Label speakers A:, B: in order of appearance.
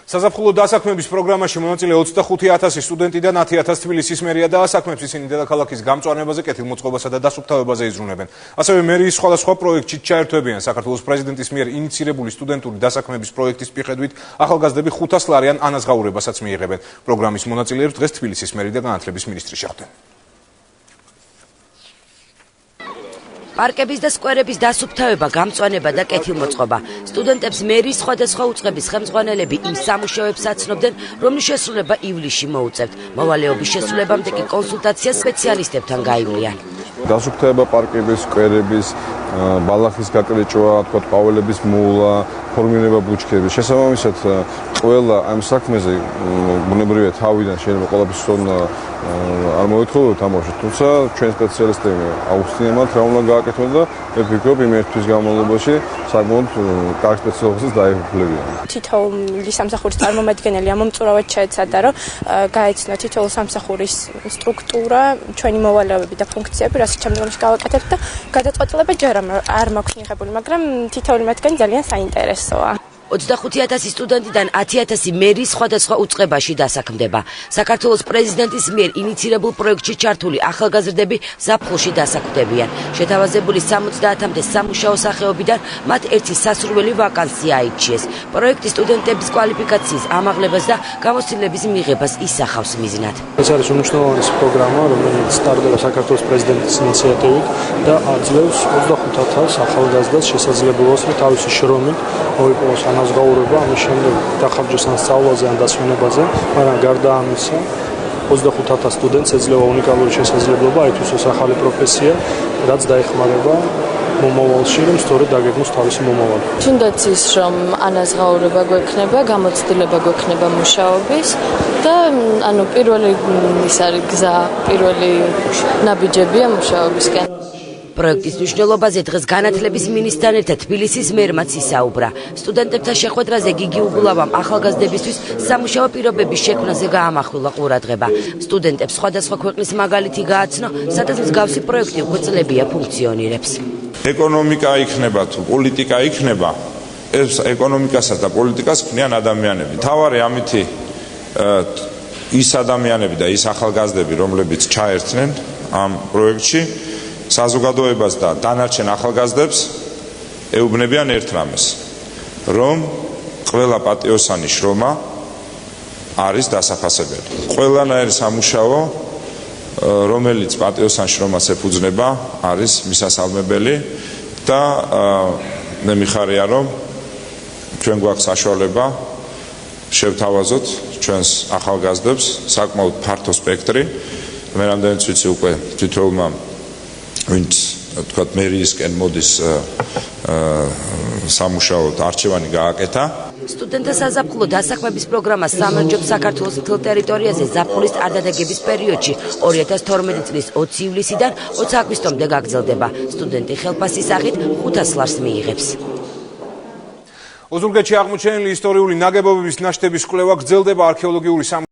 A: საზაფხულო დასაქმების პროგრამაში მონაწილე 25,000 სტუდენტიდან 10,000 თბილისის მერია დაასაქმებს. ისინი დედაქალაქის გამწვანებაზე, კეთილმოწყობასა და დასუფთავებაზე იზრუნებენ. ასევე მერიის სხვადასხვა პროექტში ჩაერთვებიან. საქართველოს პრეზიდენტის მიერ ინიციირებული სტუდენტური დასაქმების პროექტის მიხედვით ახალგაზრდები 500 ლარიან ანაზღაურებასაც მიიღებენ. პროგრამის მონაწილეებს დღეს თბილისის მერი და განათლების მინისტრი შეხვდნენ.
B: პარკების და სკვერების დასუფთავება, გამწვანება და კეთილმოწყობა. სტუდენტებს მერიის სხვადასხვა უწყების ხელმძღვანელები იმ სამუშაოებს აცნობდნენ, რომლის შესრულება ივლისში მოუწევთ. მოვალეობის შესრულებამდე კი კონსულტაცია სპეციალისტებთან გაივლიან.
C: დასუფთავება პარკების, სკვერების, ბალახის გაკრეჭვა, ყვავილების მოვლა, ფორმირება ბუჩქების. შესაბამისად, ყველა ამ საქმეზე ბუნებრივია თავიდან შეიძლება ყველაფერს არ მოეთხოვოთ ამაში, თუმცა ჩვენ სპეციალისტები აუხსნიან მათ რა უნდა გააკეთონ და მე ვფიქრობ იმ ერთ თვის განმავლობაში საკმაოდ კარგ სპეციალისტებს დაეუფლებიან.
D: თითოეული სამსახურის წარმომადგენელი ამომწურავად შეეცადა, რომ გაეცნო თითოეულ სამსახურის სტრუქტურა, ჩვენი მოვალეობები და ფუნქციები, რასაც შემდგომში გავაკეთებთ და გადაწყვეტილება ჯერ არ მაქვს მიღებული, მაგრამ თითოეული მათგანი ძალიან საინტერესოა.
B: 25,000 სტუდენტიდან 10,000 მერიის სხვადასხვა უწყებაში დასაქმდება. საქართველოს პრეზიდენტის მიერ ინიციირებულ პროექტში ჩართული ახალგაზრდები ზაფხულში დასაქმდებიან. შეთავაზებული 70-მდე სამუშაო სახეობიდან მათ ერთი სასურველი ვაკანსია აირჩიეს. პროექტი სტუდენტების კვალიფიკაციის ამაღლებას და გამოცდილების მიღებას ისახავს მიზნად.
E: ეს არის უმნიშვნელოვანესი პროგრამა, რომელიც სტარტდება საქართველოს პრეზიდენტის ინიციატივით და აძლევს 25,000 ახალგაზრდას შესაძლებლობას, რომ თავისი შრომით მოიპოვოს ანაზღაურება, ამის შემდეგ დახარჯოს ან სწავლაზე, ან დასვენებაზე, მაგრამ გარდა ამისა 25,000 სტუდენტს ეძლევა უნიკალური შესაძლებლობა ითვისოს ახალი პროფესია, რაც დაეხმარება მომავალში, რომ სწორედ დაგეგმოს თავისი მომავალი.
F: თუნდაც ის, რომ ანაზღაურება გვექნება, გამოცდილება გვექნება მუშაობის და ანუ პირველი ის არის გზა, პირველი ნაბიჯებია მუშაობისკენ.
B: პროექტის მნიშვნელობაზე დღეს განათლების მინისტრთან ერთად თბილისის მერმაც ისაუბრა. სტუდენტებთან შეხვედრაზე გიგი უგულავამ ახალგაზრდებისთვის სამუშაო პირობების შექმნაზე გაამახვილა ყურადღება. სტუდენტებს სხვადასხვა ქვეყნის მაგალითი გააცნო, სადაც მსგავსი პროექტი უკვე წლებია ფუნქციონირებს.
G: ეკონომიკა იქნება თუ პოლიტიკა იქნება, ეს ეკონომიკასა და პოლიტიკას ქმნიან ადამიანები. თავარი ამითი ის ადამიანები და ის ახალგაზრდები, რომლებიც ჩაერთნენ ამ პროექტში, საზოგადოებას და დანარჩენ ახალგაზრდებს ეუბნებიან ერთ რამეს, რომ ყველა პატიოსანი შრომა არის დასაფასებელი. ყველანაირი სამუშაო, რომელიც პატიოსან შრომას ეფუძნება, არის მისასალმებელი და მე მიხარია, რომ ჩვენ გვაქვს საშუალება შევთავაზოთ ჩვენს ახალგაზრდებს საკმაოდ ფართო სპექტრი. მე რამდენიც ვიცი უკვე თითოეულმა ვინც თქვათ მერიისკენ მოდის სამუშაოდ არჩევანი გააკეთა.
B: სტუდენტთა საზაფხულო დასაქმების პროგრამა სამარჯვებს საქართველოს მთელ ტერიტორიაზე ზაფხულის წარდადაგების პერიოდში 2012 წლის 20 ივლისიდან 20 აგვისტომდე გაგრძელდება. სტუდენტი ხელფასის სახით 500 ლარს მიიღებს.
A: ოზურგეთში აღმოჩენილი ისტორიული ნაგებობების ნაშთების კვლევა გრძელდება. არქეოლოგიური